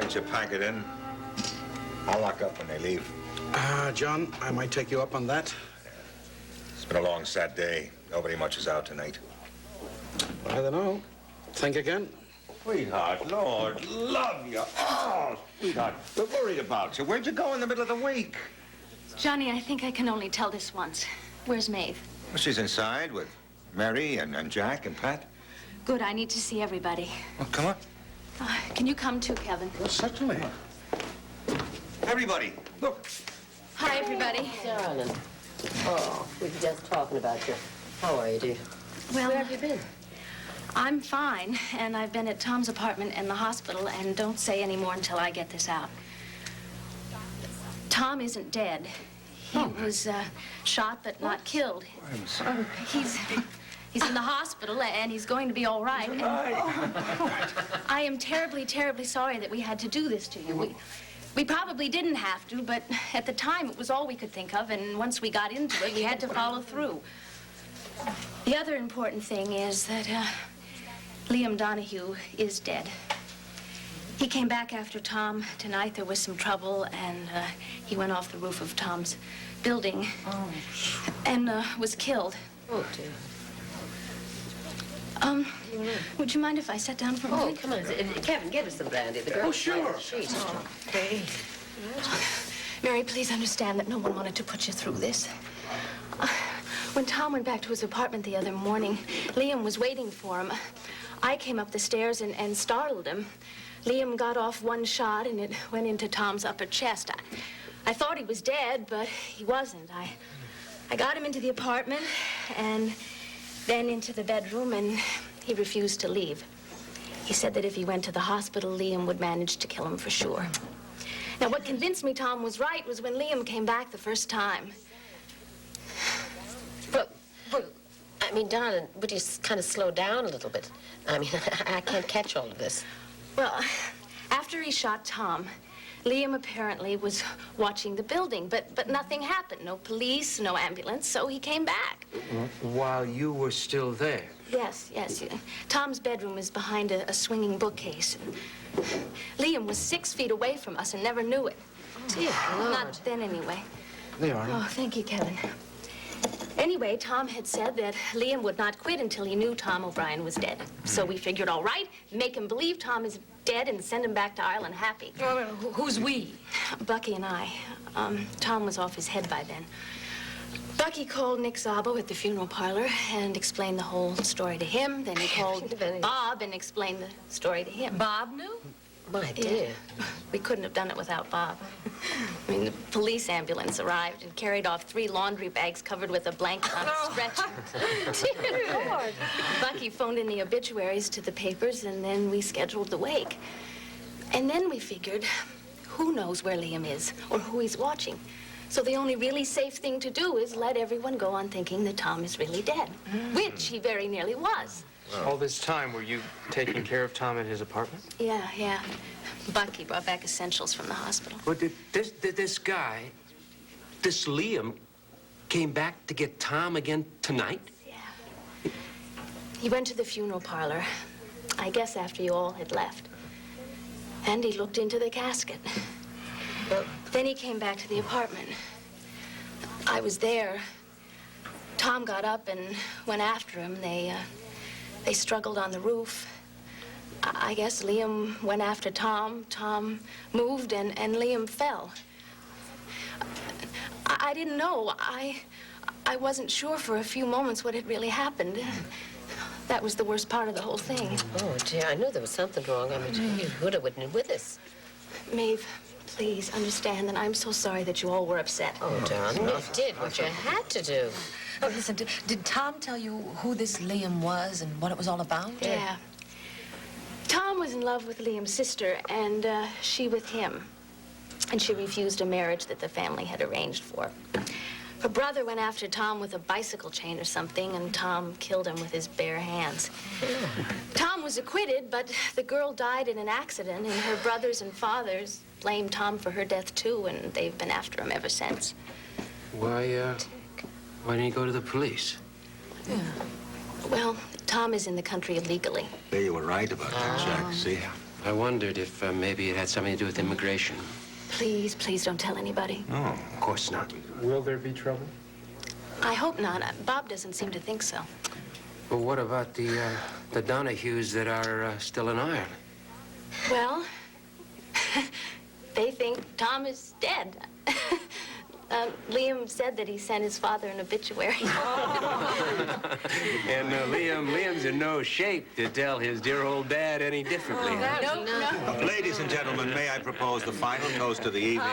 don't you pack it in? I'll lock up when they leave. John, I might take you up on that. It's been a long, sad day. Nobody much is out tonight. I don't know. Think again. Sweetheart, Lord, love you. Oh, sweetheart, we're worried about you. Where'd you go in the middle of the week? Johnny, I think I can only tell this once. Where's Maeve? Well, she's inside with Mary and Jack and Pat. Good, I need to see everybody. Well, come on. Can you come too, Kevin? Well, certainly. Everybody, look. Hi, everybody. Darling. Oh, we were just talking about you. How are you, dear? Well, Where have you been? I'm fine, and I've been at Tom's apartment and the hospital, and don't say any more until I get this out. Tom isn't dead. He was shot but not killed. I'm sorry. He's in the hospital, and he's going to be all right. And I am terribly, terribly sorry that we had to do this to you. We probably didn't have to, but at the time, it was all we could think of, and once we got into it, we had to follow through. The other important thing is that Liam Donahue is dead. He came back after Tom tonight. There was some trouble, and he went off the roof of Tom's building and was killed. Oh, dear. Would you mind if I sat down for a Oh, moment? come on. Kevin, get us some brandy. The girl. Oh, sure. Okay. Mary, please understand that no one wanted to put you through this. When Tom went back to his apartment the other morning, Liam was waiting for him. I came up the stairs and startled him. Liam got off one shot, and it went into Tom's upper chest. I thought he was dead, but he wasn't. I got him into the apartment and then into the bedroom, and he refused to leave. He said that if he went to the hospital, Liam would manage to kill him for sure. Now, what convinced me Tom was right was when Liam came back the first time. But, I mean, darling, would you kind of slow down a little bit? I mean, I can't catch all of this. Well, after he shot Tom, Liam apparently was watching the building, but nothing happened. No police, no ambulance, so he came back. While you were still there? Yes. Tom's bedroom is behind a swinging bookcase. Liam was 6 feet away from us and never knew it. Dear Lord. Not then, anyway. They are. Oh, thank you, Kevin. Anyway, Tom had said that Liam would not quit until he knew Tom O'Brien was dead. So we figured, all right, make him believe Tom is dead and send him back to Ireland happy. Who's we? Bucky and I. Tom was off his head by then. Bucky called Nick Szabo at the funeral parlor and explained the whole story to him. Then he called Bob and explained the story to him. Bob knew? My dear. Yeah. We couldn't have done it without Bob. I mean, the police ambulance arrived and carried off 3 laundry bags covered with a blanket on a stretcher. Dear Lord. Bucky phoned in the obituaries to the papers, and then we scheduled the wake. And then we figured, who knows where Liam is or who he's watching? So the only really safe thing to do is let everyone go on thinking that Tom is really dead, which he very nearly was. All this time, were you taking care of Tom at his apartment? Yeah. Bucky brought back essentials from the hospital. But this guy, this Liam, came back to get Tom again tonight? Yeah. He went to the funeral parlor, I guess after you all had left. And he looked into the casket. Then he came back to the apartment. I was there. Tom got up and went after him. They struggled on the roof. I guess Liam went after Tom. Tom moved and Liam fell. I didn't know. I wasn't sure for a few moments what had really happened. That was the worst part of the whole thing. Oh, dear, I knew there was something wrong. I mean, you would have been with us. Maeve, please understand that I'm so sorry that you all were upset. Oh, darling, you did what you had to do. Oh, listen, did Tom tell you who this Liam was and what it was all about? Yeah. Tom was in love with Liam's sister, and she with him. And she refused a marriage that the family had arranged for. Her brother went after Tom with a bicycle chain or something, and Tom killed him with his bare hands. Tom was acquitted, but the girl died in an accident, and her brothers and fathers blamed Tom for her death, too, and they've been after him ever since. Why didn't you go to the police? Well, Tom is in the country illegally. There you were right about that, Jack. See? I wondered if maybe it had something to do with immigration. Please, please don't tell anybody. No, of course not. Will there be trouble? I hope not. Bob doesn't seem to think so. Well, what about the Donahues that are still in Ireland? Well, they think Tom is dead. Liam said that he sent his father an obituary. And Liam's in no shape to tell his dear old dad any differently. No. Ladies and gentlemen, may I propose the final toast of the evening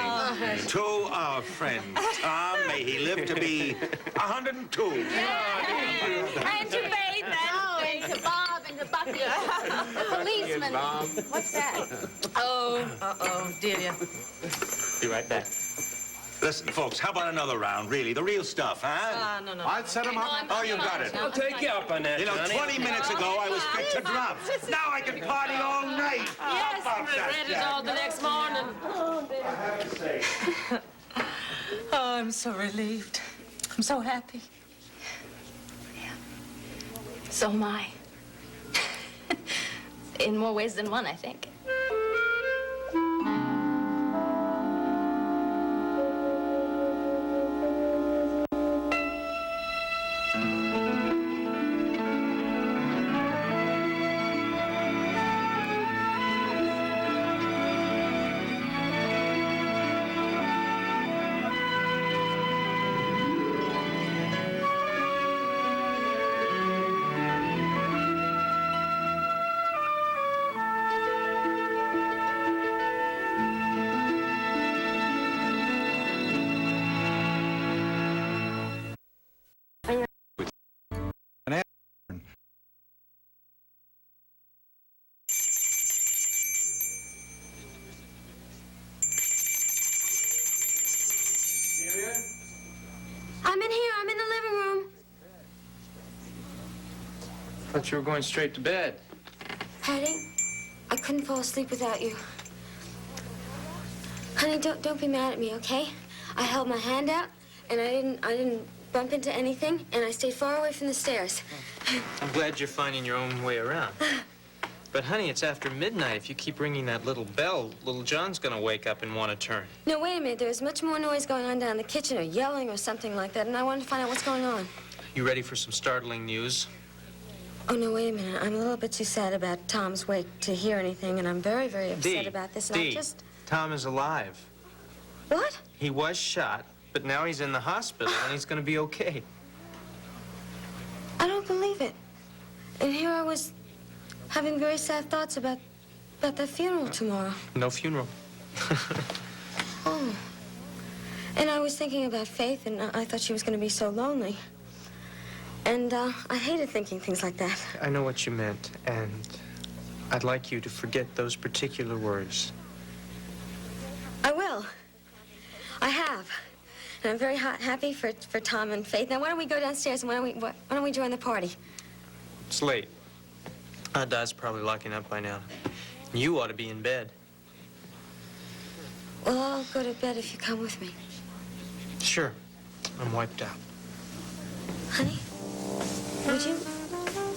to our friend Tom. May he live to be 102. And to Faith, and to Bob, and to Bucky. The policeman. What's that? Oh, Delia. Be right back. Listen, folks, how about another round, really? The real stuff, huh? No. I'd set him up. Oh, you got it. I'll take you up on that, You know, Johnny. 20 minutes ago, I was fit to drop. Now I can party all night. Yes, How about that, regret it Jack? all the next morning. Oh, I'm so relieved. I'm so happy. So am I. In more ways than one, I think. I'm in here. I'm in the living room. Thought you were going straight to bed. Honey, I couldn't fall asleep without you. Honey, don't be mad at me, okay? I held my hand out, and I didn't bump into anything, and I stayed far away from the stairs. I'm glad you're finding your own way around. But, honey, it's after midnight. If you keep ringing that little bell, little John's gonna wake up and want to turn. No, wait a minute. There was much more noise going on down in the kitchen, or yelling or something like that, and I wanted to find out what's going on. You ready for some startling news? Oh, no, wait a minute. I'm a little bit too sad about Tom's wake to hear anything, and I'm very, very upset about this, and I just... Tom is alive. What? He was shot, but now he's in the hospital, and he's gonna be okay. I don't believe it. And here I was having very sad thoughts about the funeral tomorrow. No funeral. Oh. And I was thinking about Faith, and I thought she was going to be so lonely. And I hated thinking things like that. I know what you meant, and I'd like you to forget those particular words. I will. I have. And I'm very happy for Tom and Faith. Now, why don't we go downstairs and why don't we join the party? It's late. Dad's probably locking up by now. You ought to be in bed. Well, I'll go to bed if you come with me. Sure. I'm wiped out. Honey,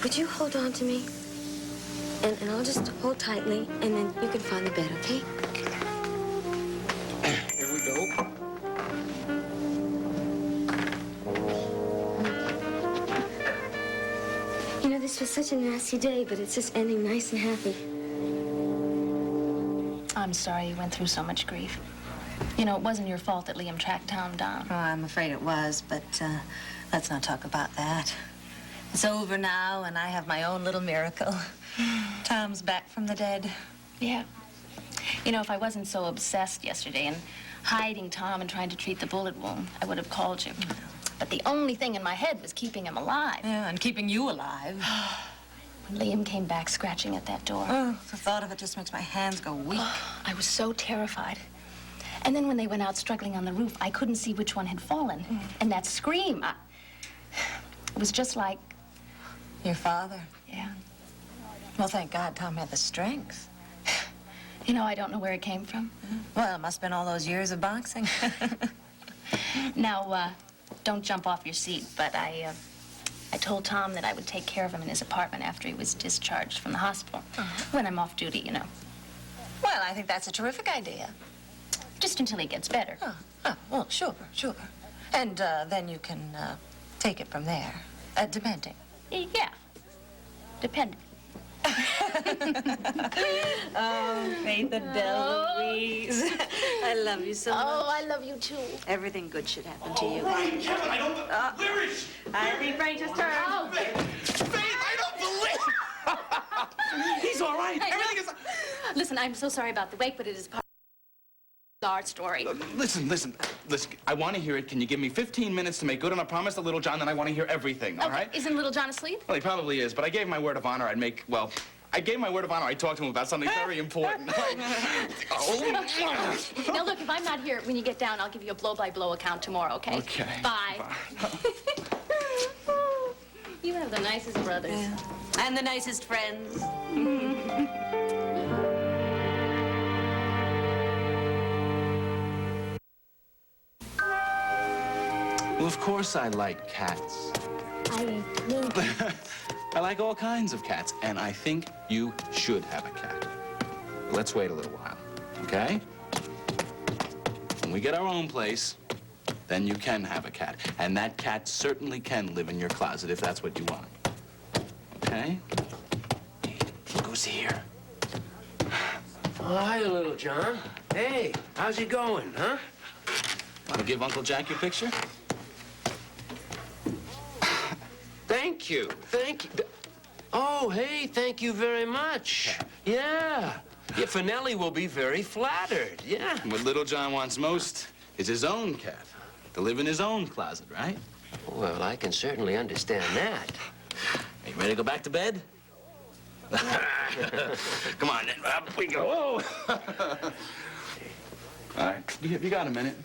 would you hold on to me? And I'll just hold tightly, and then you can find the bed, okay? Here we go. You know, this was such a nasty day, but it's just ending nice and happy. I'm sorry you went through so much grief. You know, it wasn't your fault that Liam tracked Tom down. Oh, I'm afraid it was, but let's not talk about that. It's over now, and I have my own little miracle. Tom's back from the dead. Yeah. You know, if I wasn't so obsessed yesterday and hiding Tom and trying to treat the bullet wound, I would have called you. But the only thing in my head was keeping him alive. Yeah, and keeping you alive. When Liam came back scratching at that door, Oh, the thought of it just makes my hands go weak. I was so terrified. And then when they went out struggling on the roof, I couldn't see which one had fallen. And that scream, it was just like... Your father? Yeah. Well, thank God Tom had the strength. You know, I don't know where it came from. Well, it must have been all those years of boxing. Now, don't jump off your seat, but I told Tom that I would take care of him in his apartment after he was discharged from the hospital. When I'm off duty, you know. Well, I think that's a terrific idea. Just until he gets better. Oh, well, sure. And then you can take it from there, depending. Yeah, depending. Oh, Faith Adele Louise. I love you so much. Oh, I love you too. Everything good should happen to you. Right, Kevin, I don't... Where is she? I think Frank just turned. Oh. Faith, I don't believe... He's all right. Everything is... Listen, I'm so sorry about the wake, but it is part of our story. Listen. I want to hear it. Can you give me 15 minutes to make good on a promise to Little John? Then I want to hear everything, all right? Isn't Little John asleep? Well, he probably is, but I gave my word of honor I gave my word of honor I'd talk to him about something very important. Now, look, if I'm not here when you get down, I'll give you a blow-by-blow account tomorrow, okay? Okay. Bye. You have the nicest brothers. Yeah. And the nicest friends. Well, of course I like cats. I like all kinds of cats, and I think you should have a cat. Let's wait a little while, okay? When we get our own place, then you can have a cat. And that cat certainly can live in your closet if that's what you want. Okay? Who's here? Oh, hi, Little John. Hey, how's it going, huh? Want to give Uncle Jack your picture? Thank you. Oh, hey, thank you very much. Yeah, Finelli will be very flattered, yeah. What Little John wants most is his own cat. To live in his own closet, right? Well, I can certainly understand that. Are you ready to go back to bed? Come on, then. Up we go. All right, you got a minute?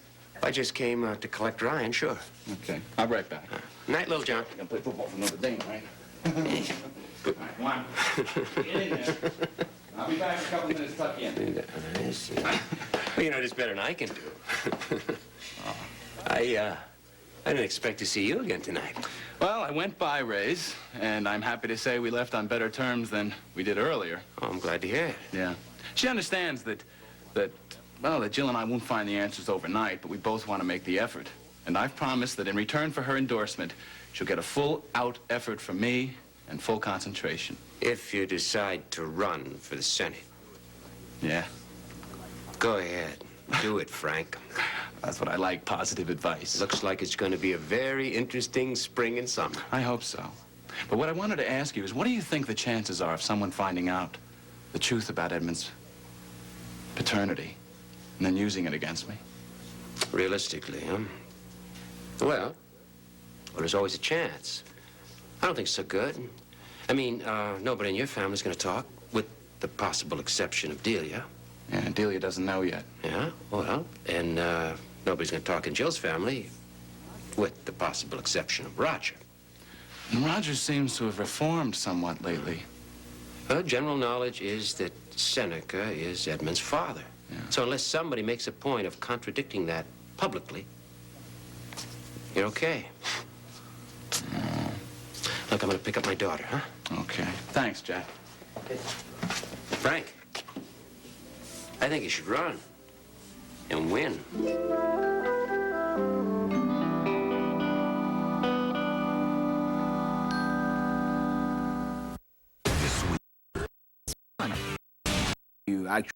I just came to collect Ryan, sure. Okay, I'll be right back. Night, Little John. You're gonna play football for Notre Dame, right? Good. All right, come on. Get in there. I'll be back in a couple minutes, tuck in. Well, you know, it's better than I can do. I didn't expect to see you again tonight. Well, I went by Ray's, and I'm happy to say we left on better terms than we did earlier. Oh, I'm glad to hear it. Yeah. She understands that Jill and I won't find the answers overnight, but we both want to make the effort. And I've promised that in return for her endorsement, she'll get a full-out effort from me and full concentration. If you decide to run for the Senate. Yeah. Go ahead. Do it, Frank. That's what I like, positive advice. Looks like it's going to be a very interesting spring and summer. I hope so. But what I wanted to ask you is, what do you think the chances are of someone finding out the truth about Edmund's paternity and then using it against me? Realistically, huh? Well, there's always a chance. I don't think it's so good. I mean, nobody in your family's going to talk, with the possible exception of Delia. Yeah, Delia doesn't know yet. Yeah, well, and nobody's going to talk in Jill's family, with the possible exception of Roger. And Roger seems to have reformed somewhat lately. Well, general knowledge is that Seneca is Edmund's father. Yeah. So unless somebody makes a point of contradicting that publicly, you're okay. Look, I'm going to pick up my daughter, huh? Okay. Thanks, Jack. Frank, I think you should run and win. You actually...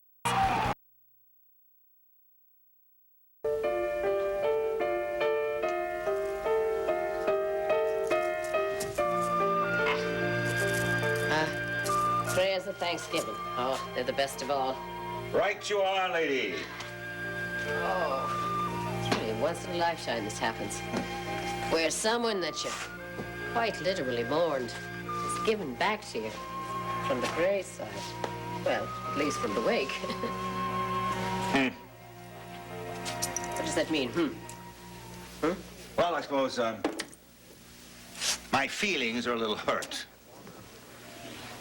Prayers of Thanksgiving. Oh, they're the best of all. Right you are, lady. Oh, it's really once in a lifetime this happens. Where someone that you quite literally mourned is given back to you from the graveside. Well, at least from the wake. What does that mean, Well, I suppose, my feelings are a little hurt.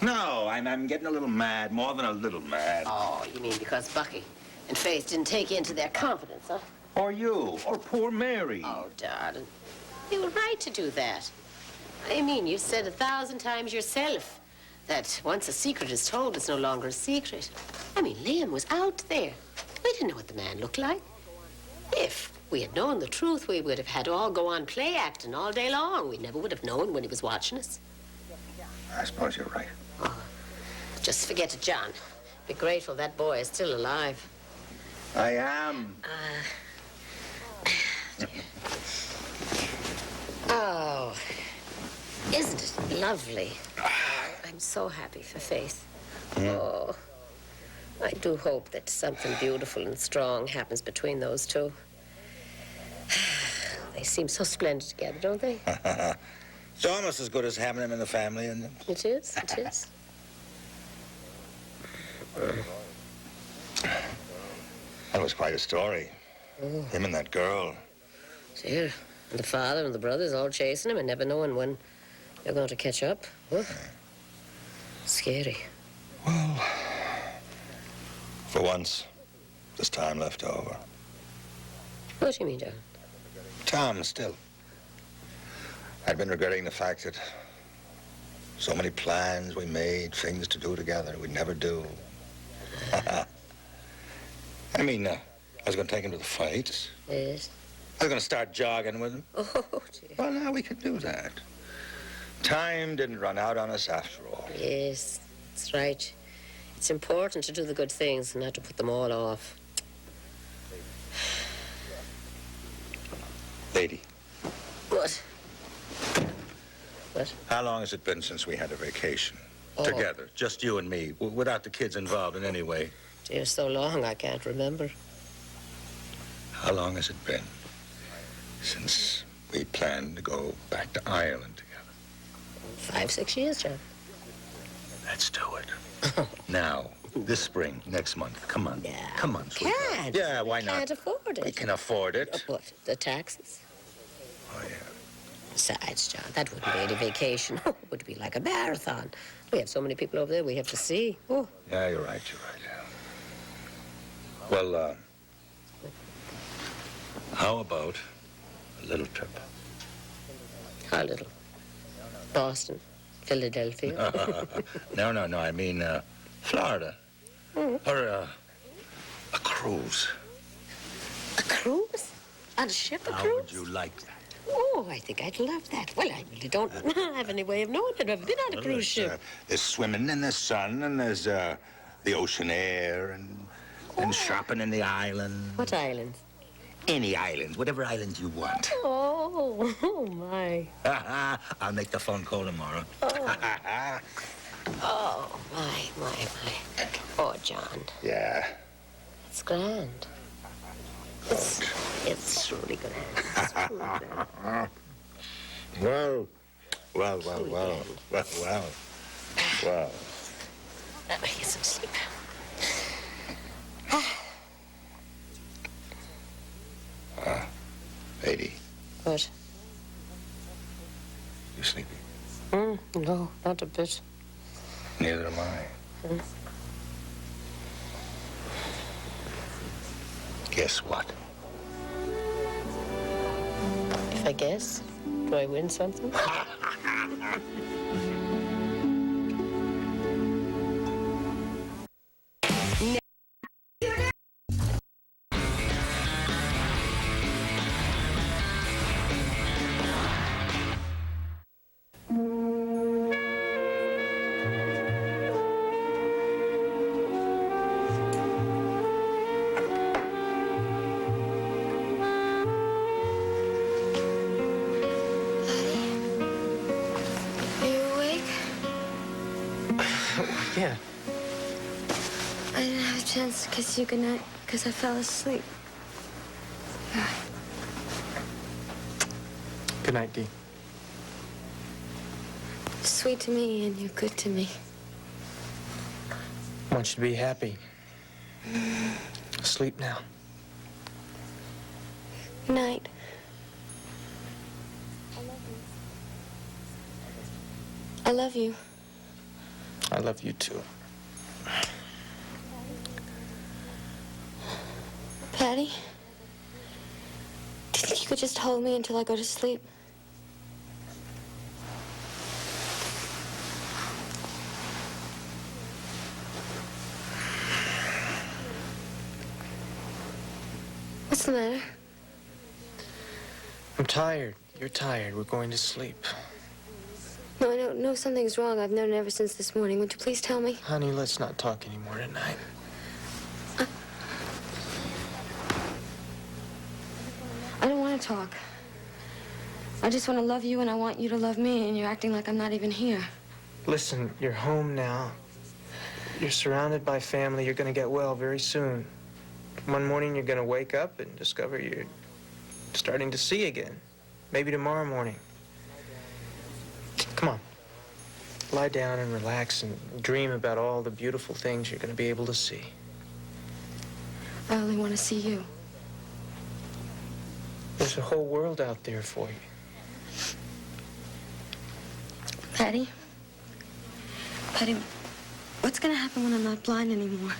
No, I'm getting a little mad, more than a little mad. Oh, you mean because Bucky and Faith didn't take you into their confidence, huh? Or you, or poor Mary. Oh, darling. You were right to do that. I mean, you said 1,000 times yourself that once a secret is told, it's no longer a secret. I mean, Liam was out there. We didn't know what the man looked like. If we had known the truth, we would have had to all go on play acting all day long. We never would have known when he was watching us. I suppose you're right. Just forget it, John. Be grateful that boy is still alive. I am. Oh, isn't it lovely? I'm so happy for Faith. Oh, I do hope that something beautiful and strong happens between those two. They seem so splendid together, don't they? It's almost as good as having him in the family, isn't it? It is, it is. That was quite a story. Him and that girl. Dear, and the father and the brothers all chasing him and never knowing when they're going to catch up. Oh, scary. Well, for once, there's time left over. What do you mean, John? Tom, still. I'd been regretting the fact that so many plans we made, things to do together, we'd never do. I mean, I was going to take him to the fights. Yes. I was going to start jogging with him. Oh, dear. Well, now we could do that. Time didn't run out on us after all. Yes, that's right. It's important to do the good things and not to put them all off. Lady, What? What? how long has it been since we had a vacation? Oh. Together, just you and me, without the kids involved in any way. Dear, so long I can't remember. How long has it been since we planned to go back to Ireland together? 5, 6 years, John. Let's do it. Now, this spring, next month. Come on. Yeah. Come on, sweetheart. Can't. Yeah, why not? Can't afford it. We can afford it. What? The taxes? Oh, yeah. Besides, John, that wouldn't be any vacation. It would be like a marathon. We have so many people over there we have to see. Oh. Yeah, you're right, Well, how about a little trip? How little? Boston, Philadelphia. No, I mean, Florida. Or a cruise. A cruise? On a ship, a How cruise? would you like that? Oh, I think I'd love that. Well, I really don't have any way of knowing. I've never been on a cruise ship. There's swimming in the sun, and there's the ocean air, and shopping in the island. What islands? Any islands, whatever islands you want. Oh, my. I'll make the phone call tomorrow. Oh, my. Oh, John, Yeah. it's grand. It's really grand. It's really grand. Well. Let me get some sleep. Lady, What? you sleepy? No, not a bit. Neither am I. Guess what? If I guess, do I win something? Are you awake? Yeah. I didn't have a chance to kiss you goodnight because I fell asleep. Good night, Dee. You're sweet to me and you're good to me. I want you to be happy. Sleep now. Good night. I love you. I love you too. Patty? Do you think you could just hold me until I go to sleep? What's the matter? I'm tired. You're tired. We're going to sleep. No, I know something's wrong. I've known it ever since this morning. Would you please tell me? Honey, let's not talk anymore tonight. I don't want to talk. I just want to love you, and I want you to love me, and you're acting like I'm not even here. Listen, you're home now. You're surrounded by family. You're going to get well very soon. One morning, you're going to wake up and discover you're starting to see again. Maybe tomorrow morning. Come on. Lie down and relax and dream about all the beautiful things you're going to be able to see. I only want to see you. There's a whole world out there for you. Patty? Patty, what's going to happen when I'm not blind anymore?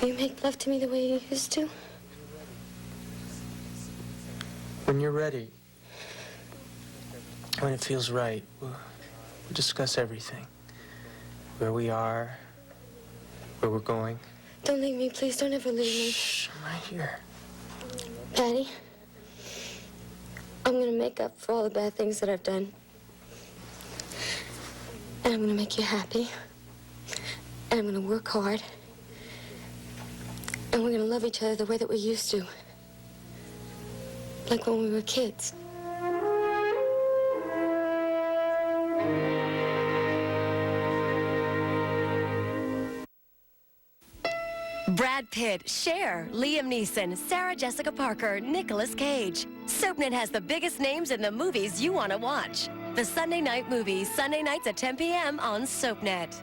Will you make love to me the way you used to? When you're ready, when it feels right, we'll discuss everything. Where we are, where we're going. Don't leave me, please. Don't ever leave me. Shh, I'm right here. Patty, I'm going to make up for all the bad things that I've done. And I'm going to make you happy. And I'm going to work hard. And we're going to love each other the way that we used to. Like when we were kids. Brad Pitt, Cher, Liam Neeson, Sarah Jessica Parker, Nicolas Cage. SoapNet has the biggest names in the movies you want to watch. The Sunday Night Movie, Sunday nights at 10 p.m. on SoapNet.